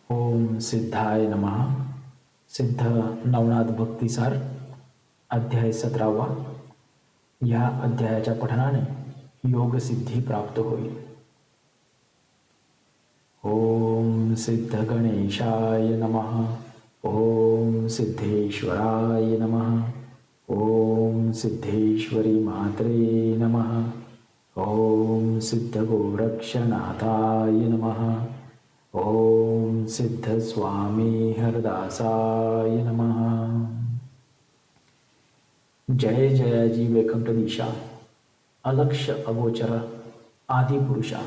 ओम सिद्धाय नमः. सिद्ध नवनाथ भक्तिसार अध्याय 17वा. या अध्यायाच्या पठनाने योग सिद्धी प्राप्त होईल. ओम सिद्ध गणेशाय नमः. ओम सिद्धेश्वराय नमः. ओम सिद्धेश्वरी मात्रे नमः. ओम सिद्ध गोरक्षनाथाय नमः. ओम सिद्ध स्वामी हरदासाय नमः. जय जयाजी वैकुंठदिशा, अलक्ष अगोचर आदिपुरुषा,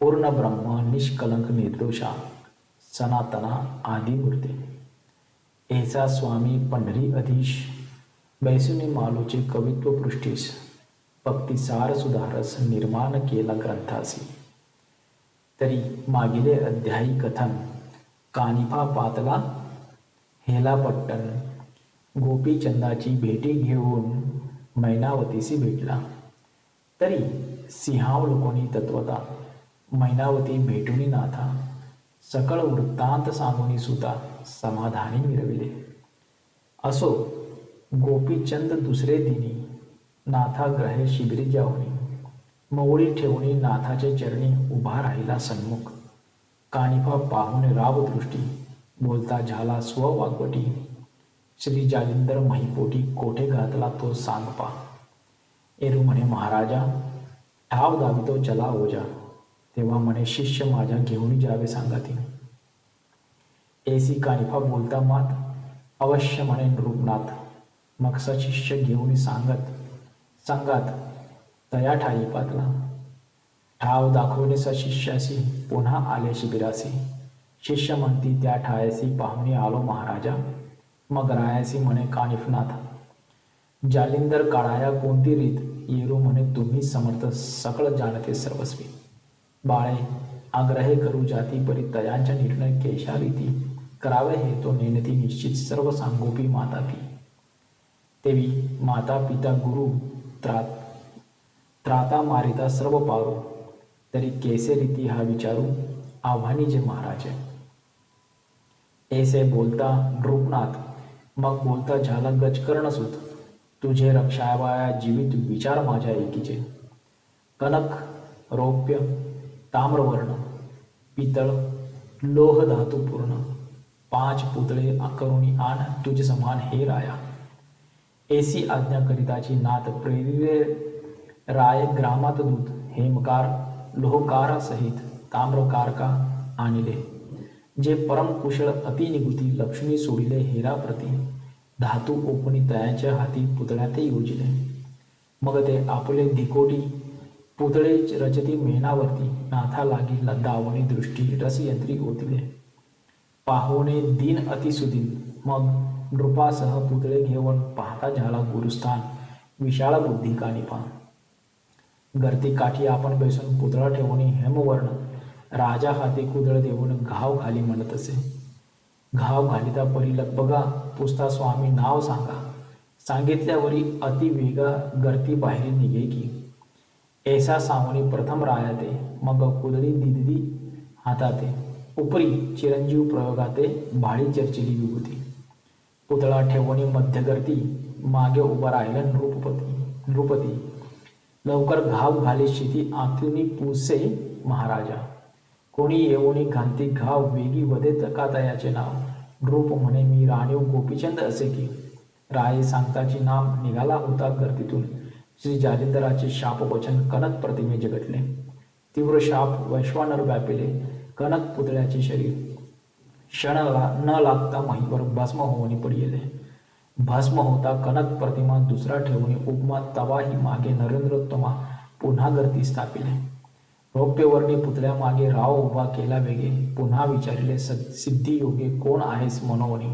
पूर्ण ब्रह्म निष्कलंक निर्दोषा, सनातना आदिमूर्ती. ऐसा स्वामी पंढरी अधीश, बैसुनी मालोचे कवित्व पृष्ठीस, भक्तिसार सुधारस निर्माण केला ग्रंथासी. तरी मागिले अध्यायी कथन, कानिफा पातला हेला पट्टन, गोपीचंदाची भेटी घेऊन मैनावतीशी भेटला. तरी सिंहावलोकनी तत्वता, मैनावती भेटुनी नाथा, सकळ वृत्तांत सांगुनी सुता, समाधानी मिरविले. असो गोपीचंद दुसरे दिनी नाथा ग्रहे शिबिरी जाऊनी, मवळी ठेवणी नाथाचे चरणी उभा राहिला सन्मुख. कानिफा पाहून रावदृष्टी, बोलता झाला स्ववाग्वटी. श्री जालिंदर महिपोटी कोठे घातला तो सांग पा. एरू म्हणे महाराजा, ठाव दावितो चला ओजा. तेव्हा म्हणे शिष्य माझ्या घेऊन जावे सांगाती. ऐसी कानिफा बोलता मात, अवश्य म्हणे नृपनाथ. मग शिष्य घेऊन सांगात तया ठाई पातला. ठाव दाखवणे सशिष्यासी, पुन्हा आले शिबिरासी. शिष्य म्हणती त्या ठायासी पाहुणे आलो महाराजा. मग रायासी म्हणे कानिफनाथ, जालिंदर काढाया कोणती रीत. येरू म्हणे तुम्ही समर्थ, सकळ जाणते सर्वस्वी. बाळे आग्रहे करू जाती, परी तयांच्या निर्णय केशा रीती. करावे हे तो नेणती निश्चित, सर्व सांगोपी मातापी. तेवी माता पिता गुरु त्राता मारिता सर्व पारू. तरी कैसे रीती हा विचारू, आव्हानी जे महाराज. ऐसे बोलता नृपनाथ, मग बोलता झाला गजकर्ण सुत. तुझे रक्षावाया जीवित विचार माझ्या एकीचे. कनक रौप्य ताम्रवर्ण, पितळ लोह धातू पूर्ण, 5 पुतळे करुणी आण तुझ समान हे राया. ऐसी आज्ञा करिताची नाथ प्रेरिले राय. ग्रामात दूत हेमकार लोहकारा सहित, ताम्रकार का आणिले. जे परम कुशळ अति निगुती, लक्ष्मी सोडिले हेरा प्रती. धातू ओपणी तयांच्या हाती, पुतळ्यात योजिले. मग ते आपले धिकोटी पुतळे रचती मेनावरती. नाथा लागी दावणी दृष्टी, रसयंत्री ओतिले. पाहुणे दिन अतिसुदीन, मग नृपासह पुतळे घेऊन पाहता झाला गुरुस्थान. विशाळ बुद्धी कानिफा. गर्ती काठी आपण बैसून पुतळा ठेवून हेमवर्ण. राजा हाती कुदळ देऊन घाव खाली म्हणत असे. घाव घालिता परी बघा, पुसता स्वामी नाव सांगा. सांगितल्यावरी अति वेगा गर्ती बाहेर निघे की. ऐसा सांगून प्रथम रायाते, मग कुदळी दिदी हाताते. उपरी चिरंजीव प्रयोगाते, भाळी चर्चिली विभूती. पुतळा ठेवणी मध्यगर्ती, मागे उभा राहिला नृपती. लवकर घाव घाली शिती, आतुनी पुसे महाराजा. कोणी येऊनी घांती घाव, वेगी वदे तकातयाचे नाव. नृप म्हणे मी राणीव गोपीचंद असे की. राये सांगताची नाम निघाला होता गर्दीतून. श्री जालिंदराचे शाप वचन कनक प्रतिमे जगटले. तीव्र शाप वैश्वानर व्यापिले. कनक पुतळ्याचे शरीर क्षण न लागता महिवर भस्म होऊनी पडिले. भस्म होता कनक प्रतिमा दुसरा ठेवून उपमा. तवाही मागे नरेंद्रोत्तमा पुन्हा गर्दी स्थापिले. रौप्यवर्णी पुतळ्या मागे राव उभा केला वेगे. पुन्हा विचारिले सिद्धी योगे, कोण आहेस मनोवणी.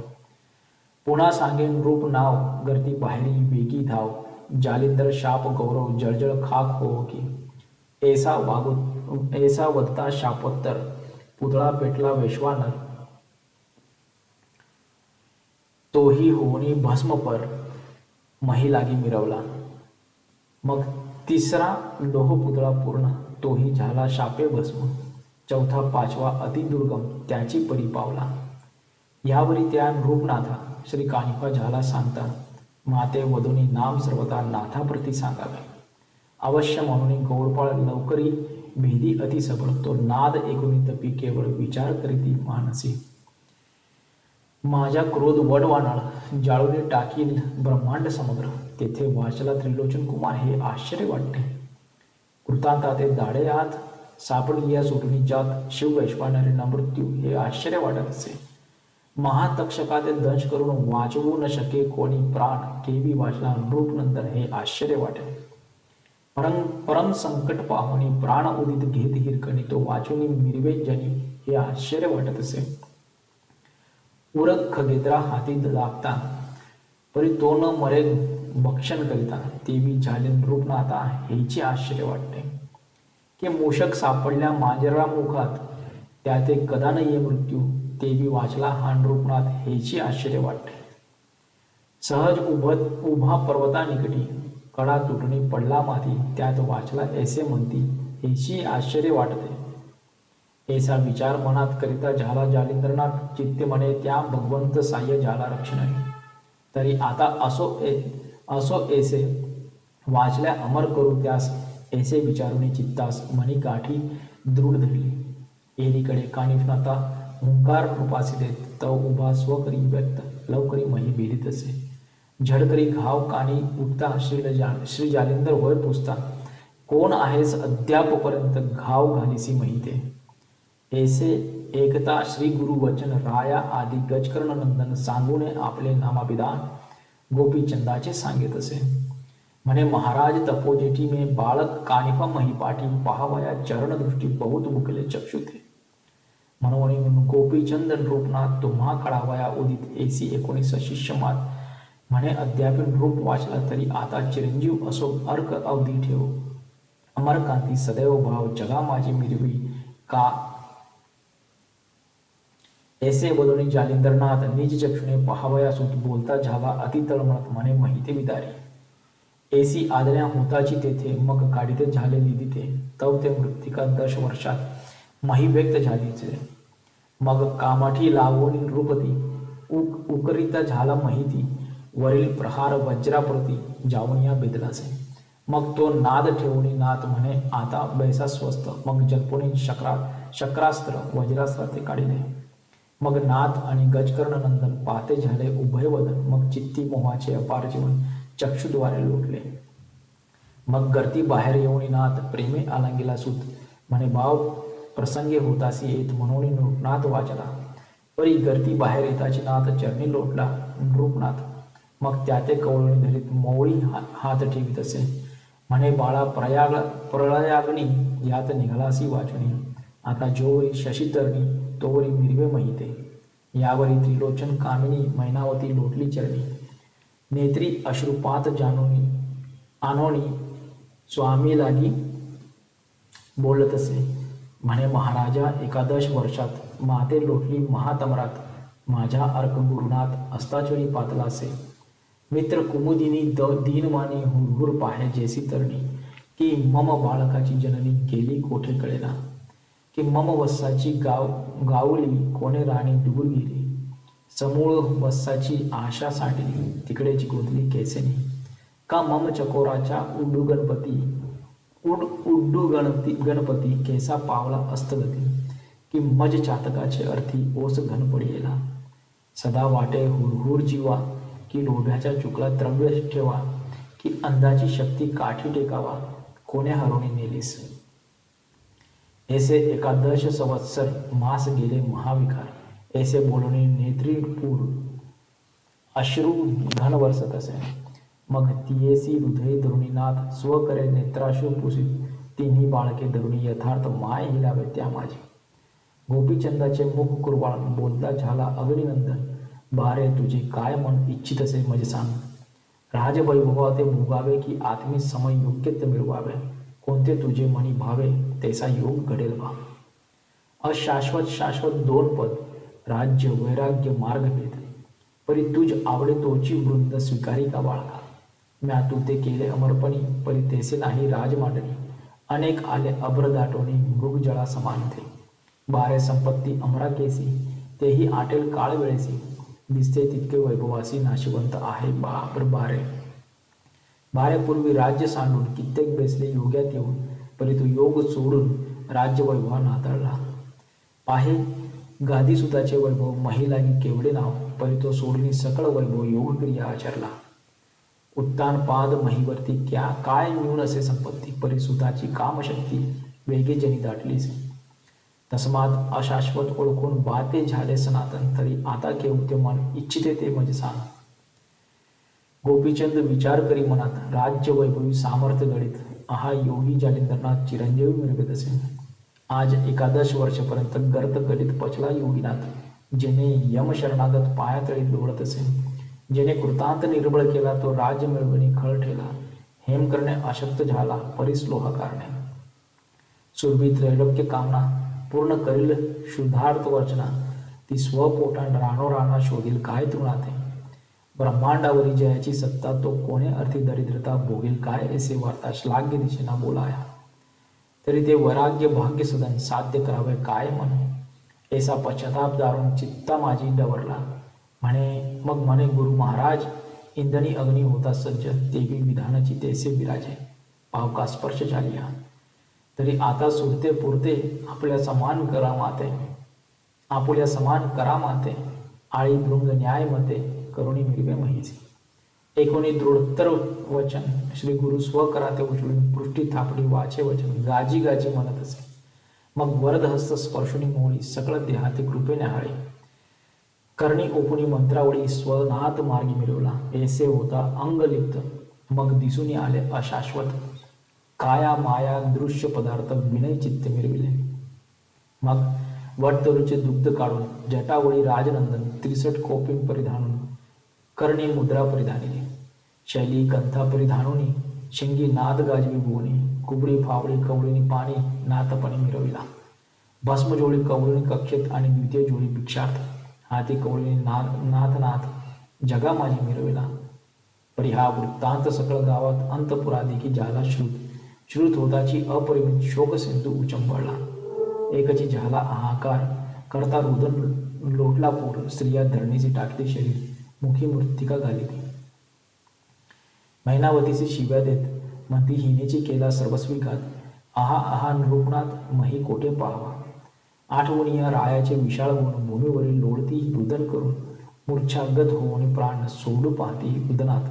पुन्हा सांगे नृप नाव, गर्दी बाहेरी वेगी धाव. जालिंदर शाप गौरव, जळजळ खाक हो की. ऐसा वदता शापोत्तर, पुतळा पेटला वैश्वानर. तोही होणी भस्मपर, महिलागी मिरवला. मग तिसरा लोह पुतळा पूर्ण, तोही झाला शापे भस्म. चौथा पाचवा अतिदुर्गम त्याची परी पावला. यावरी त्या नृपनाथा श्री कानिफा झाला सांगता, माते वधूनी नाम सर्वता नाथाप्रती सांगावे. अवश्य म्हणून गौरपाळ लवकरी भेदी अति सबळ, तो नाद ऐकुनी तपी केवळ विचार करीती मानसी. माझा क्रोध वडवानळ जाळून टाकील ब्रह्मांड समग्र, तेथे वाचला त्रिलोचन कुमार हे आश्चर्य वाटते. कृतांता ते दाडे आत सापडली या सुटणी जात, शिव वैश्वानरी मृत्यू हे आश्चर्य वाटत असे. महातक्षका ते दंश करून वाचवू न शके कोणी प्राण, केवी वाचला नृपनंदन हे आश्चर्य वाटे. परम संकट पाहुनी प्राण उदित घेत हिरकणी, तो वाचुनी मिरवे जनी हे आश्चर्य वाटत असे. उरक खगेद्रा हाती लागता, परी तो न मरे भक्षण करिता, तेवी झाले नृपनाथा हेची आश्चर्य वाटते. की मूषक सापडल्या मांजरा मुखात, त्या ते कदा न ये मृत्यू, तेवी वाचला हा नृपनाथ हेची आश्चर्य वाटते. सहज उभा पर्वता निकटी, कडा तुटणी पडला माती, त्यात वाचला ऐसे म्हणती हेची आश्चर्य वाटते. ऐसा विचार मनात करिता झाला जालिंद्रनाथ, चित्ते म्हणे त्या भगवंत साह्य झाला रक्षण. तरी आता असो ऐसे वाचल्या अमर करू त्यास, ऐसे विचारुनी चित्तास मनी गाठी दृढ धरली. एकीकडे कानिफनाथा हुंकार रूपासी देत, तव उभा स्वकरी व्यक्त लवकरी मही बेरीत असे. झडकरी घाव कानी उठता श्री जालिंदर होय पुसता, कोण आहेस अद्यापपर्यंत घाव घालीसी महिते. ऐसे एकता श्री गुरु वचन राया आदी गजकर्ण नंदन, सांगूने आपले नामाभिधान गोपीचंदाचे सांगेत असे. म्हणे महाराज तपोजेठी में बाळक कानिफा महिपाठी, पाहावया चरण दृष्टी बहुत मुकले चक्षु थे. म्हणून गोपीचंद नृपनाथ तुम्हा कळावया उदित ऐसी 19 शिष्य मात. म्हणे अद्याप नृप वाचला तरी आता चिरंजीव असो अर्क अवधी ठेव. अमरकांती सदैव भाव जगा माझी मिरवी का. ऐसे बोलून जालिंदरनाथ निज चक्षुने पहावया सुत, बोलता झाला अति तळमळत म्हणे महिते विदारी. ऐसी आदल्या होताची तेथे, मग काढिते झाले निदिते, तव ते मृत्तिका 10 वर्षात मही व्यक्त झालीचे. मग कामाठी लावून नृपती, उकरिता झाला महिती, वरील प्रहार वज्राप्रती जाऊन या बेदलाचे. मग तो नाद ठेवून नाथ म्हणे आता बैसा स्वस्त, मग जल्पुणी शक्रास्त्र वज्रास्त्र ते काढिले. मग नाथ आणि गजकर्ण नंदन पाते झाले उभयवदन, मग चित्ती मोहाचे अपार जीवन चक्षुद्वारे लोटले. मग गर्ती बाहेर येऊन नाथ प्रेमे आलांगीला सूत, म्हणे भाव प्रसंगे होतासी येत म्हणून नृपनाथ वाचला. परी गर्ती बाहेर येताची नाथ चरणी लोटला नृपनाथ. मग त्या ते कवळणी धरीत मोळी हात ठेवीत असे. म्हणे बाळा प्रलयाग्नी यात निघालासी वाचुनी, आता जोवरी शशीतरणी तोवरी मिरवे महिते. यावरी त्रिलोचन कामिनी मैनावती लोटली चरणी, नेत्री अश्रुपात जानोनी आनोनी स्वामी लागी बोलत असे. म्हणे महाराजा 11 वर्षात माते लोटली महातमरात, माझ्या अर्क गुरुनाथ अस्ताचरी पातला असे. मित्र कुमुदिनी दीनवाणी हुरहुर पाहे जैसी तरणी, की मम बाळकाची जननी गेली कोठे कळेना, की मम वस्साची गावली कोणे राणी दूर गेली. समूळ वस्साची आशा सांडली तिकडेची गोंधली कैसेनी, का मम चकोराच्या उड्डू गणपती कैसा पावला अस्तगती, की मज चातकाचे अर्थी ओस घन पडिला. सदा वाटे हुरहुर जीवा, की लोभ्याच्या चुकला द्रव्य ठेवा, की अंधाची शक्ती काठी टेकावा, कोणे हरवणी नेलीस. ऐसे 11 संवत्सर मास गेले महाविकार. ऐसे बोलणे नेत्रीपूर अश्रू घन वर्षत असे. मग तियेसी हृदय धरुणीनाथ स्वकरे नेत्राश्रू पुसीत, तिन्ही बाळके धरुणी यथार्थ माय हिलावे त्या माझी. गोपीचंदाचे मुख कुरवाळ बोलता झाला अग्निनंदन, बारे तुझे काय मन इच्छित असे मज सांग. राजवैभवा ते भोगावे, की आत्मी समय योग्यत्य मिळवावे, कोणते तुझे मनी भावे तैसा योग घडेल बा. अशाश्वत शाश्वत 2 पद, राज्य वैराग्य मार्गभेद, परी तुझ आवडे तोची वृंद स्वीकारी का बाळका. म्या तू ते केले अमरपणी, परी तेसे नाही राज मांडणी. अनेक आले अभ्र दाटोणी मृग जळा समान थे, बारे संपत्ती अमरा केसी, तेही आटेल काळ वेळेसी. दिसते तितके वैभवासी नाशिवंत आहे बाबर बारे. बारे पूर्वी राज्य सांडून कित्येक बेसले योग्यात येऊन, परी तो योग सोडून राज्य वैभव नाताळला. पाहे गादीसुताचे वैभव महिलागी केवढे नाव, परी तो सोडून सकळ वैभव योगक्रिया आचरला. उत्तान पाद महीवरती काय न्यून असे संपत्ती, परी सुताची कामशक्ती वेगे जनी दाटलीच. तस्मात अशाश्वत ओळखून बाते झाले सनातन, तरी आता केव ते मन इच्छिते ते मज सांग. गोपीचंद विचार करी मनात, राज्य वैभवी सामर्थ्य गणित, आहा योगी जालिंदरनाथ चिरंजीवी मिळवत असे. आज 11 वर्षपर्यंत गर्त गलित पचला योगीनाथ, जेने यम शरणागत पायातळी लोळत असे. जेने कृतांत निर्बळ केला तो राज्य मिळवणी खळ ठेला. हेम करणे अशक्त झाला परिस्लोह कारणे. सुरभी त्रैलोक्य कामना पूर्ण करील शुद्धार्थ वचना, ती स्वपोटान रानो राणा शोधील काय तृणाते. ब्रह्मांडावरी जयाची सत्ता तो कोणे अर्थी दरिद्रता भोगील काय ऐसे वार्ता श्लाघ्य दिशेना बोलाया. तरी ते वैराग्य भाग्य सदन साध्य करावे काय मन, ऐसा पश्चाताप दारुण चित्ता माझी डवरला. मग म्हणे गुरु महाराज, इंधनी अग्नी होता सज्ज, तेवी विधानाची तेसे विराजे. पावका स्पर्श झालिया, तरी आता सुरते पुरते आपल्या समान करा माते. आपुल्या समान करा माते, आळी भृंग न्याय मते, करुणी मिरवे महिसी. एकोणी दृढतर वचन, श्री गुरु स्व कराते उचलून पृष्ठी थापडी वाचे वचन, गाजी गाजी म्हणत असे. मग वरदहस्त स्पर्शुनी मोळी, सकळ देहाती कृपेने हाळी. करणी ओपुणी मंत्रावळी, स्वनाथ मार्गी मिरवला. ऐसे होता अंगलिप्त, मग दिसून आले अशाश्वत. काया माया दृश्य पदार्थ विनय चित्त मिरविले. मग वटतरुचे दुग्ध काढून, जटावळी राजनंदन 63 कोपिन परिधानून, कर्णी मुद्रा परिधानिले. शैली कंथा परिधानुनी, शिंगी नाद गाजवी भुवनी. कुबडी फावडी कवळीनी पाणी, नाथपणे मिरविला. भस्म जोळी कवळीनी कक्षेत, आणि द्वितीय जोळी भिक्षार्थ. हाती कवळीनी नाथ जगा माझी मिरविला. परी हा वृत्तांत सकळ गावात अंतपुरादेखी झाला श्रुत होताची अपरिमित शोक सिंधू उचंबळला. एकची झाला हाहाकार, करता रुदन लोटला पूर. स्त्रिया धरणीची टाकली शरीर, मुखी मृत्तिका घालिली. महिनावतीची शिव्या देत म्हणती, हिनेची केला सर्वस्वी घात. आहा आहा नृपनाथ मही कोठे पाहावा. आठवणी या रायाचे विशाळ गुण, भूमीवरील लोळती रुदन करून. मूर्छागत होऊन प्राण सोडू पाहती रुदनात.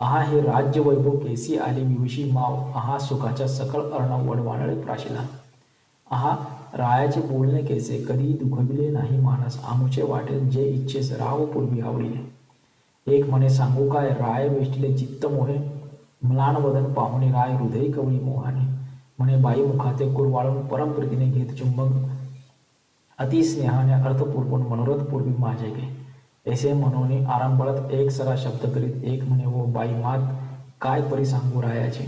आहा हे राज्य वैभव केसी आले विवशी माव. आहा सुखाच्या सकळ अर्णव वडवानळे प्राशिला. आहा रायाचे बोलणे कैसे, कधी दुखविले नाही मानस. आमुचे वाटेल जे इच्छेस, राव पूर्वी आवडीले. एक म्हणे सांगू काय, राय वेष्टिले चित्त मोहे. म्लान वदन पाहुणे राय, हृदय कवळी मोहाने. म्हणे बाई मुखाते कुरवाळून, परमप्रीतीने घेत चुंबक. अति स्नेहाने अर्थपूर्वून मनोरथ पूर्वी माझे गे. ऐसे म्हणून आरंभळत एक सरा शब्द करीत, एक म्हणे वो बाई मात, काय परी सांगू रायाचे.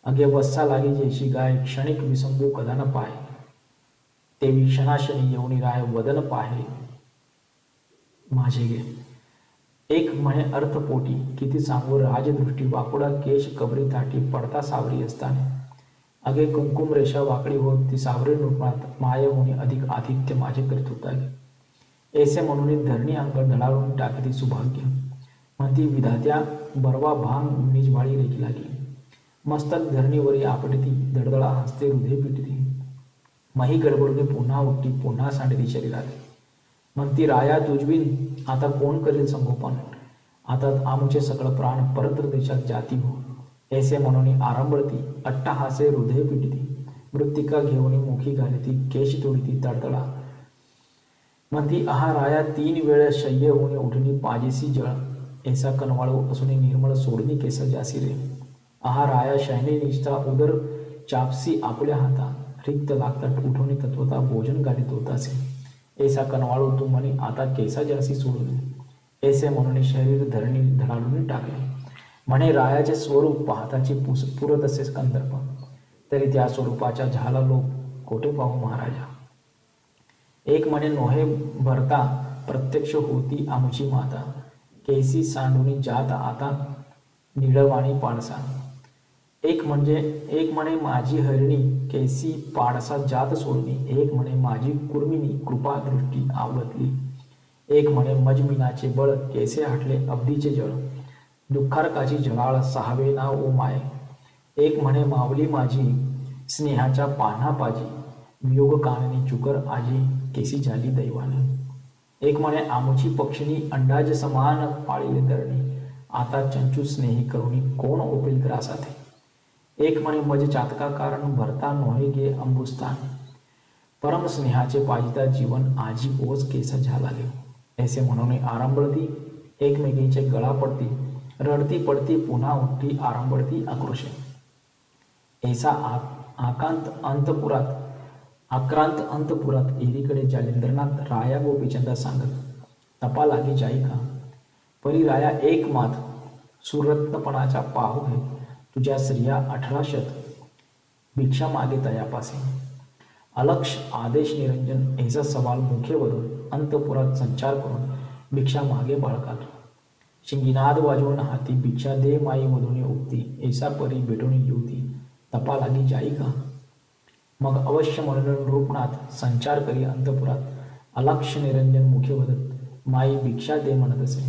अगे वत्सा लागी जैशी गाय, क्षणिक विसंबू कदा न पाय. ते क्षणाशनी येऊनी राय, वदन पाहे माझे गे. एक म्हणे अर्थपोटी, किती सांगू राजदृष्टी. वाकुडा केश कबरी ताटी, पडता सावरी असताने. अगे कुंकुम रेषा वाकडी होत, ती सावरी नृपणात. माय होणी अधिक आतिथ्य माझे करीत होता. ऐसे म्हणून धरणी अंग ढळाळून टाकती सुभाग्य. म्हणती विधात्या बरवा भांग निजवाळी रेखी लागी. मस्तक धरणीवरी आपटती, दडदळा हसते हृदय पिटती. मही गडबडून पुन्हा उठती, पुन्हा सांडती शरीरात. म्हणती राया तुझविन आता कोण करेल संगोपन. आता आमचे सकळ प्राण परत्र देशात जाती हो. ऐसे म्हणून आरंभळती, अट्टहासे हृदय पिटती. मृत्तिका घेऊन मुखी घालती, केश तोडती तडतडा. म्हणती आहा राया 3 वेळ शय्य होऊन उठणी पाजेसी जळ. ऐसा कनवाळू असून निर्मळ सोडणी केस जासी रे. आहा राया शयने निष्ठा उदर चापसी आपल्या हाता. रिक्त लागतात उठवणी तत्वता भोजन गाडीत होतासे. ऐसा कनवाळू तू म्हणे आता केसा जासी सोडून. ऐसे म्हणून शरीर धरणी धडाडून टाकले. म्हणे रायाचे स्वरूप पाहताची पुरत असे कंदर्प. तरी त्या स्वरूपाच्या झाला लोक कोठे पाहू महाराजा. एक म्हणे नोहे भरता प्रत्यक्ष होती आमची माता. केसी सांडूनी जात आता निळवाणी पाणसा. एक म्हणे माझी हरिणी कैसी पाडसा जात सोडणी, एक म्हणे माझी कुर्मिणी कृपा दृष्टी आवडली, एक म्हणे मजमिनाचे बळ कैसे हाटले अब्दीचे जळ, दुःखारकाची जळाळ सहावे नाव ओ माय, एक म्हणे मावली माझी स्नेहाच्या पान्हा पाजी, वियोग काननी चुकर आजी केसी झाली दैवाने, एक म्हणे आमुची पक्षिणी अंडाज समान पाळीले धरणी, आता चंचू स्नेही करुणी कोण ओपेल ग्रासाथे, एक म्हणे मज चातका कारण भरता नोहे गे अंबुस्तान, परम स्नेहाचे पाजिता जीवन आजी ओझ केस झालाले, ऐसे म्हणून आरंभळती एकमेकींचे गळा पडती, रडती पडती पुन्हा उठती आरंभळती आक्रोशे, ऐसा आक्रांत अंतपुरात एकीकडे जालिंद्रनाथ राया गोपीचंदा सांगत, तपा लागी जाई का, परी राया एक मात सुरत्नपणाचा पाहू घे, तुझ्या स्त्रिया 1800 भिक्षा मागे तयापासे, अलक्ष आदेश निरंजन ऐसा सवाल मुखे वरून अंतपुरात संचार करून भिक्षा मागे बाळकाल, शिंगीनाद वाजवून हाती भिक्षा दे माई मधुनी उगती, ऐसा परी भेटून युवती तपा लागी जाई का, मग अवश्य म्हणून रूपनाथ संचार करी अंतपुरात, अलक्ष निरंजन मुखे वदत माई भिक्षा दे म्हणत असे,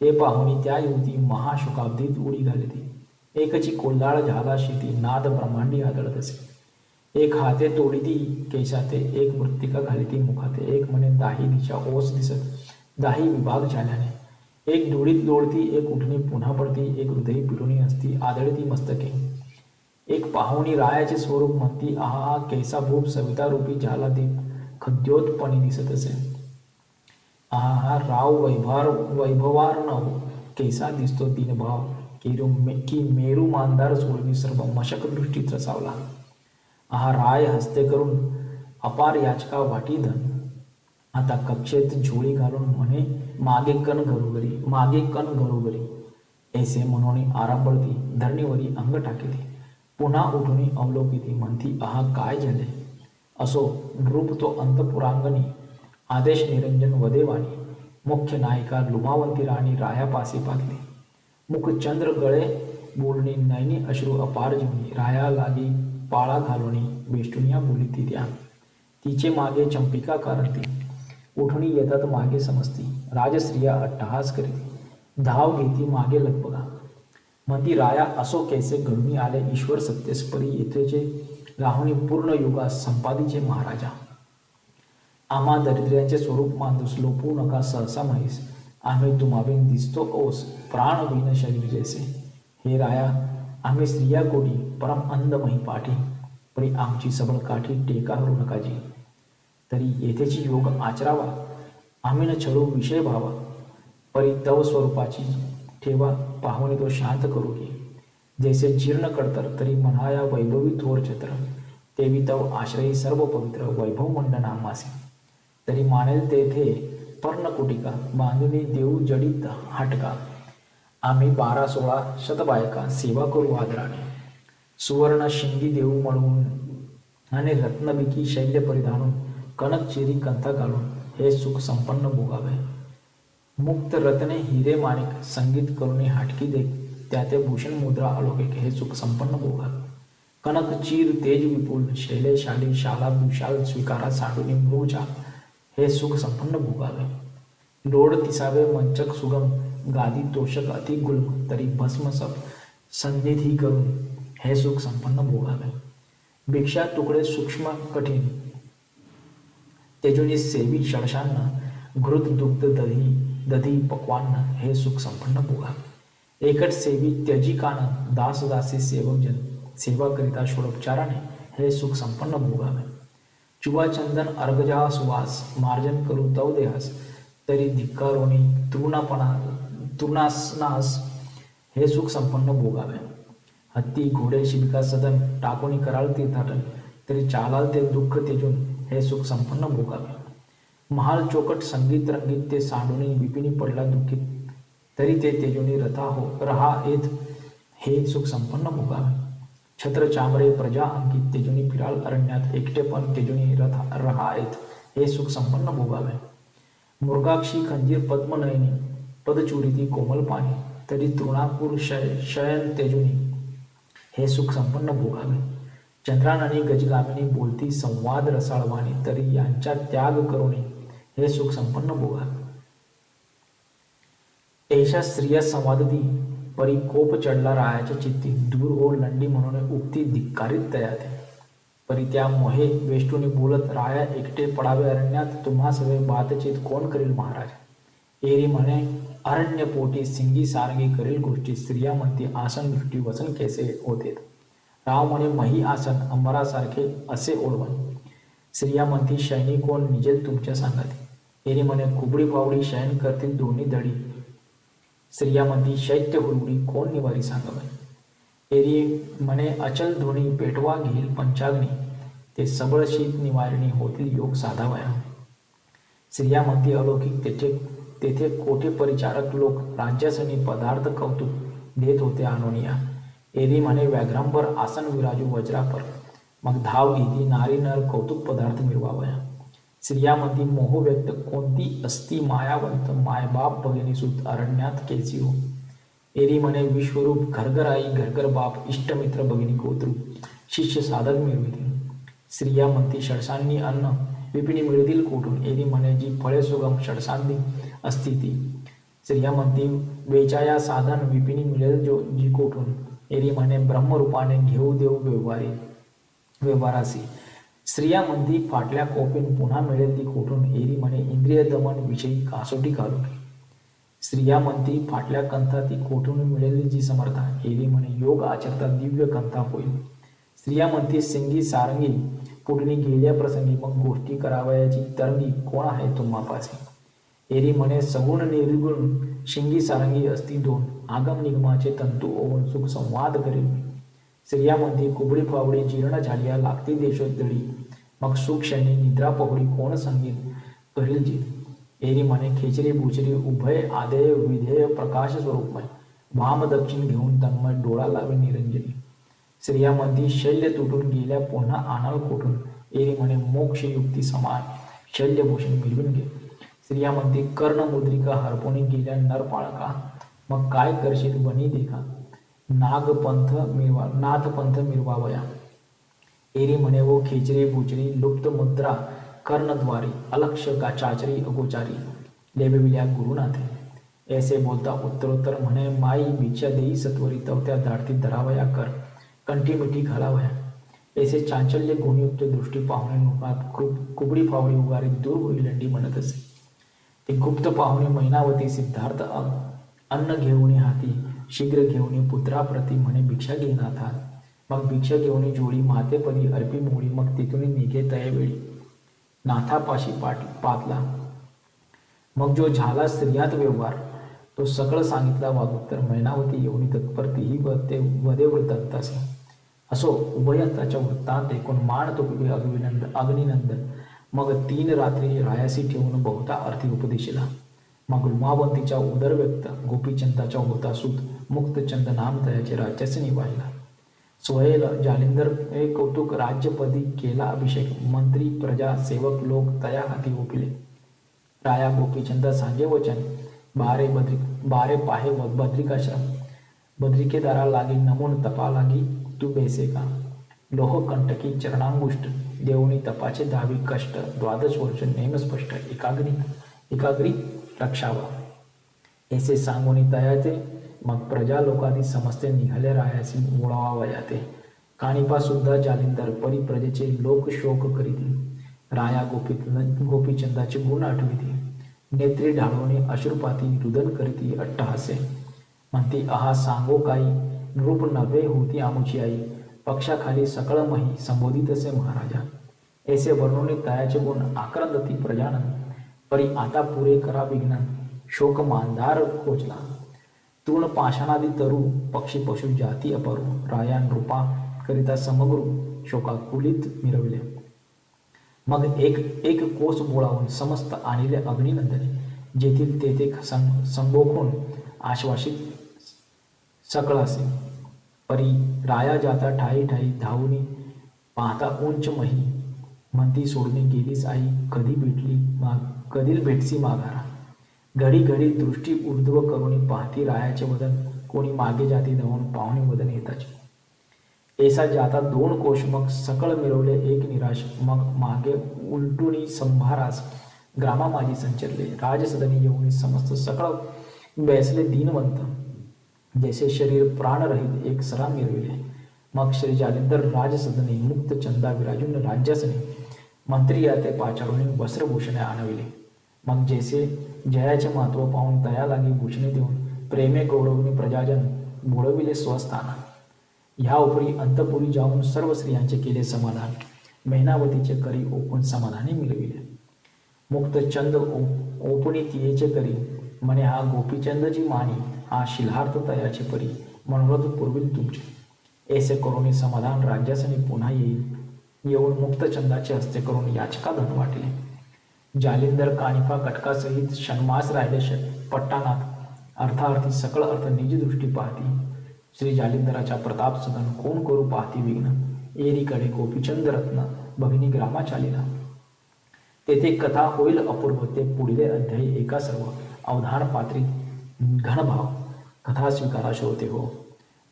ते पाहुनी त्या युवती महाशोकाब्दीत उडी घालती, एकची कोल्हाळ झाला शेती नाद ब्रह्मांडी आदळत असे, एक हाते तोडीती केसाते, एक मृत्तिका घालिती मुखाते, एक म्हणे दाही दिशा ओस दिसत दाही विभाग झाल्याने, एक धुळीत लोळती एक उठणी पुन्हा पडती, एक हृदयी पिटुनी असती आदळती मस्तके, एक पाहुणी रायाचे स्वरूप म्हणती आहा कैसा भूप सविता रूपी झाला दीप खद्योतपणी दिसत असे, आहा राव वैभवार न कैसा दिसतो दीनभाव, की मेरू मानदार सोडवी सर्व मशक दृष्टी त्रसावला, आहा राय हस्ते करून अपार याचका वाटी धन, आता कक्षेत झोळी घालून म्हणे मागे कण घरोघरी, ऐसे म्हणून आरंभळती धरणीवरी अंग टाकीती, पुन्हा उठून अवलोकिती म्हणती आहा काय झाले, असो रूप तो अंतपुरांगणी आदेश निरंजन वदेवाणी, मुख्य नायिका लुमावंती राणी रायापासी पातली, मुख चंद्र गळे बोलणी नैनी अश्रू अपार जीवनी, राया लागी पाळा घालुनी बेष्टुनिया बोलिती त्या, तिचे मागे चंपिका कारती, उठणी येतात मागे समजती, राजस्त्रिया अट्टहास करीती, धाव घेती मागे लगबगा, म्हणती राया असो कैसे घडून आले ईश्वर सत्यस्परी येथेचे राहुनी पूर्ण युगास संपादीचे महाराजा, आम्हा दरिद्र्यांचे स्वरूप मांदूस लोपू नका सहसा म्हैस, आम्ही तुम्हाविन दिसतो ओस प्राण विन शरीर जैसे, हे राया आम्ही स्त्रिया कोटी परम अंधमही पाठी, परी आमची सबळ काठी टेका हरू नका जी, तरी येथेची योग आचरावा आम्ही न छळू विषय भावा, परी तव स्वरूपाची ठेवा पाहुणे तो शांत करू घे, जैसे जीर्ण कडतर तरी म्हणाया वैभवी थोर छत्र, तेवी तव आश्रयी सर्व पवित्र वैभव मंडना मासे, तरी मानेल तेथे पर्णकुटिका बांधुनी देऊ जडित हाटका, आम्ही 12-16 शतबायका सेवा करू आदराने, सुवर्ण शिंगी देऊ म्हणून आणि रत्नबिकी शैल्य परिधानून कनक चिरी कंथा घालून हे सुख संपन्न भोगावे, मुक्त रत्ने हिरे माणिक संगीत करुणी हाटकी दे त्याते भूषण मुद्रा अलौकिक हे सुख संपन्न भोगावे, कनक चीर तेज विपुल शैलेशाली शाला विशाल स्वीकारा सांडुनी मृजा हे सुख संपन्न भोगावे, लोड तिसावे मंचक सुगम गादी तोषक अति गुल्म तरी भस्म सब सन्निधी करून हे सुख संपन्न भोगावे, भिक्षा तुकडे सूक्ष्म कठीण तेजुनी सेवी षडशांना घृत दुग्ध दधी पक्वांना हे सुख संपन्न भोगावे, एकट सेवी त्यजी कान दास दासी सेवकजन सेवा करिता षोडोपचाराने हे सुख संपन्न भोगावे, चुवा चंदन अर्गजा सुवास मार्जन करू तव देहास तरी धिक्कारोणी तृणासनास हे सुख संपन्न भोगावे, हत्ती घोडे शिबिका सदन टाकोनी कराल तीर्थाटन तरी चालाल ते दुःख तेजून हे सुख संपन्न भोगावे, महाल चोकट संगीत रंगीत ते सांडुनी विपिनी पडला दुःखित तरी ते तेजोनी रहा येत हे सुख संपन्न भोगावे, छत्र चामरे प्रजा अंकित तेजोनी फिराल अरण्यात एकटेपण तेजोनी रहा येत हे सुख संपन्न भोगावे, मृगाक्षी खंजीर पद्मनयनी पदचुरिती कोमल पाणी तरी तृणापूर शयन तेजोनी हे सुख संपन्न भोगावे. चंद्राननी गजगामिनी बोलती संवाद रसाळवाणी, तरी यांच्या त्याग करुणी हे सुख संपन्न भोगावे. ऐशा स्त्रिया संवादती परी कोप चढला रायाच्या चित्ती, दूर हो लंडी म्हणून उक्ती धिक्कारीत तयाते. परी त्या मोहे वेष्टुनी बोलत, राया एकटे पडावे अरण्यात, तुम्हा सवे बातचीत कोण करील महाराज. एरी म्हणे अरण्य पोटी सिंगी सारंगी करील गोष्टी, स्त्रिया म्हणती आसन दृष्टी वचन कैसे होते. राव म्हणे मही आसन अंबरासारखे असे ओढवण, स्त्रिया म्हणती शयनी कोण निजेल तुमच्या सांगती. एरी म्हणे कुबडी फावडी शयन करतील दोन्ही दडी, स्त्रिया म्हणती शैत्य हुरहुरी कोण निवारी सांगावे. एरी म्हणे अचल धोणी पेटवा घेईल पंचाग्नी, ते सबळ शीत निवारिणी होतील योग साधावया. स्त्रिया म्हणती अलौकिक तेथे कोठे परिचारक लोक राज्यासनी पदार्थ कौतुक देत होते आणोनिया. एरी म्हणे व्याघ्रांबर आसन विराजू वज्रापर, मग धाव घेती नारी नर कौतुक पदार्थ मिरवावया. स्त्रिया म्हणती मोह व्यक्त कोणती असती मायावंत, मायबाप भगिनी सुत अरण्यात केसी हो. एरी म्हणे विश्वरूप घरघराई घरघर बाप, इष्टमित्र भगिनी गोत्रू शिष्य साधक मिळवितील. स्त्रिया म्हणती षडसांनी अन्न विपिणी मिळतील कोठून. एरी म्हणे जी फळे सुगम षडसांनी असती ती. स्त्रिया म्हणती वेचाया साधन विपिणी मिळेल जी कोठून. एरी म्हणे ब्रह्मरूपाने घेऊ देऊ व्यवहारासी. स्त्रिया म्हणती फाटल्या कोपीन पुन्हा मिळेल ती कोठून. एरी म्हणे इंद्रिय दमन विषयी कासोटी घालून. स्त्रिया म्हणती फाटल्या कंथा ती कोठून मिळेल जी समर्था. एरी म्हणे योग आचरता दिव्य कंथा होईल. स्त्रिया म्हणती सिंगी सारंगी पुढणी गेल्या प्रसंगी, मग गोष्टी करावयाची तरंगी कोण आहे तुम्हापासी. एरी म्हणे सगुण निर्गुण शिंगी सारंगी असती दोन, आगम निगमाचे तंतू ओवून सुख संवाद करेल. स्त्रिया म्हणती कुबडी फावडी जीर्ण झालिया लागती देशोदडी, मग सुख शनी निद्रा पहोडी कोण संगीत करील जी. एरी म्हणे खेचरी बुचरी उभय आदेय विधेय प्रकाश स्वरूपमय, वाम दक्षिण घेऊन तन्मय डोळा लावे निरंजनी. स्त्रिया म्हणती शल्य तुटून गेल्या पुन्हा आणाल कोठून. एरी म्हणे मोक्ष युक्ती समान शल्यभूषण मिळवून घे. स्त्रिया म्हणती कर्णमुद्रिका हरपोनी गेल्या नरपाळका, मग काय करशील वनी देखा नाथपंथ मिरवावया. एरी म्हणे वो खेचरी बुचरी लुप्त मुद्रा कर्णद्वारी, अलक्ष का चाचरी अगोचारी लेविल्या गुरुनाथे. ऐसे बोलता उत्तरोत्तर म्हणे माई भिक्षा देई सत्वरी, तवत्या धाडती धरावया कर कंठी मिठी घालावया. ऐसे चांचल्य गुणयुक्त दृष्टी पाहुणे नुकात कुबडी फावडी उगारी दूर होई लंडी म्हणत असे. ते गुप्त पाहुणे मैनावती सिद्धार्थ अन्न घेऊन हाती, शीघ्र घेऊन पुत्राप्रती म्हणे भिक्षा घेनाथा. मग भिक्षा घेऊन जोडी मातेपदी अर्पी मोडी, मग तिथून निघे तयवेळी नाथापाशी पातला. मग जो झाला स्त्रियात व्यवहार तो सकळ सांगितला वागुत्तर, मैनावती येऊन तत्पर तीही ते वदे वृत्तांतासी. असो उभयंताच्या वृत्तांत एकूण मान तो अग्निनंदन. मग 3 रात्री रायासी ठेवून बहुता अर्थी उपदेशिला. मग उमावंतीच्या उदर व्यक्त गोपीचंदाच्या होता सूत, मुक्तचंद नाम तयाचे राज्याचे निवाहिला. सोहेल जालिंदर हे कौतुक राज्यपदी केला अभिषेक, मंत्री प्रजा सेवक लोक तया हाती ओपिले. राया गोपीचंद सांगे वचन, बारे पाहे बद्रिकाश्रम, बद्रिकेदारा लागी नमून तपा लागी तू बेसे का. लोह कंटकी चरणांगुष्ट देवणी तपाचे 10वी कष्ट, 12 वर्ष नेम स्पष्ट एकाग्री रक्षावा. ऐसे सांगोनी तयाचे. मग प्रजा लोकांनी समस्ते निघाले रायासी मुळावयाते. काणिपा सुद्धा जालिंदर परी प्रजेचे लोक शोक करीती. राया गोपीचंदाचे गुण आठविती. नेत्री ढाळवणे अश्रुपाती रुदन करीती अट्टहासे. म्हणती आहा सांगो काही नृप नव्हे होती आमुची आई, पक्षाखाली सकळ मही संबोधित असे महाराजा. ऐसे वर्णोने तयाचे गुण आक्रंदती प्रजानन, परी आता पुरे करा विघ्न शोक मांधार खोचला. तृण पाषाणादी तरु पक्षी पशु जाती अपरू, राया नृपा करिता समग्र शोकाकुलित मिरविले. मग एक कोस बोळावून समस्त आणिले अग्निनंदने, जेथील तेथे संबोखून आश्वासित सकळासे. परी राया जाता ठाई ठाई धावून पाहता उंच मही, म्हणती सोडून गेलीस आई कधी भेटसी माघारा. घडी घडी दृष्टी ऊर्ध्व करून पाहती रायाचे वदन, कोणी मागे जाती धावून पाहुणे वदन येताचे. ऐसा जाता 2 कोश मग सकळ मिरवले एक निराश मग मागे उलटुनी संभारास ग्रामा माझी संचरले राजसदनी येऊनी समस्त सकळ बैसले दीनवंत जैसे शरीर प्राणरहित एक सरा मिरविले मग श्री जालिंदर राजसदनी मुक्त चंदा विराजून राज्यासने मंत्री या ते पाचारून वस्त्रभूषणे आणविले मग जैसे जयाचे महत्व पाहून दया लागी भूषणे देऊन प्रेमे गौरवनी प्रजाजन बोळविले स्वस्थाना ह्या उपरी अंतपुरी जाऊन सर्व स्त्रियांचे केले समाधान मेहनावतीचे करी ओपून समाधानी मिळविले मुक्त चंद ओपुनी तियेचे करी म्हणे हा गोपीचंदजी मानी हा शिल्हार्थ तयाचे परी मनोरथ पूर्वील तुमचे ऐसे करुणी समाधान राज्यासनी पुन्हा येईल येऊन मुक्त चंदाचे हस्ते करून याचिका धन वाटले जालिंदर कानिफा कटकासहित षण्मास राहिले पट्टाणात अर्थार्थी सकळ अर्थ निजी दृष्टी पाहती श्री जालिंदराच्या प्रताप सदन कोण करू पाहती विघ्न एरीकडे गोपीचंद रत्न भगिनी ग्रामा चालिना तेथे कथा होईल अपूर्व ते पुढले अध्यायी एका सर्व अवधान पात्री घनभाव कथा स्वीकारा श्रोते हो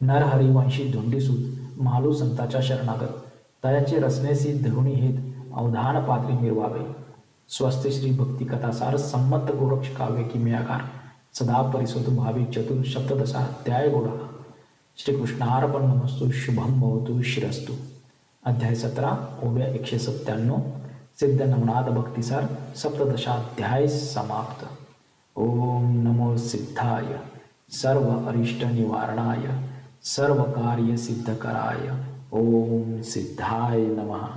नरहरिवंशी धोंडीसूत महालू संताच्या शरणागत तयाचे रचनेसी धरुणी हेत अवधान पात्री निर्वावे स्वस्त श्री भक्ती कथासार संमत गोरक्ष काव्य किमयाकार सदा परिसोत भावी चतुर सप्तदशा अध्याय गोडा श्रीकृष्णार्पण नमस्तु शुभम भवतु शिरस्तु अध्याय 17 ओव्या 197 सिद्ध नवनाथ भक्तिसार सप्तदशाध्याय समाप्त ओम नमो सिद्धाय सर्व अरिष्ट निवारणाय सर्व कार्य सिद्धकराय ओम सिद्धाय नमः।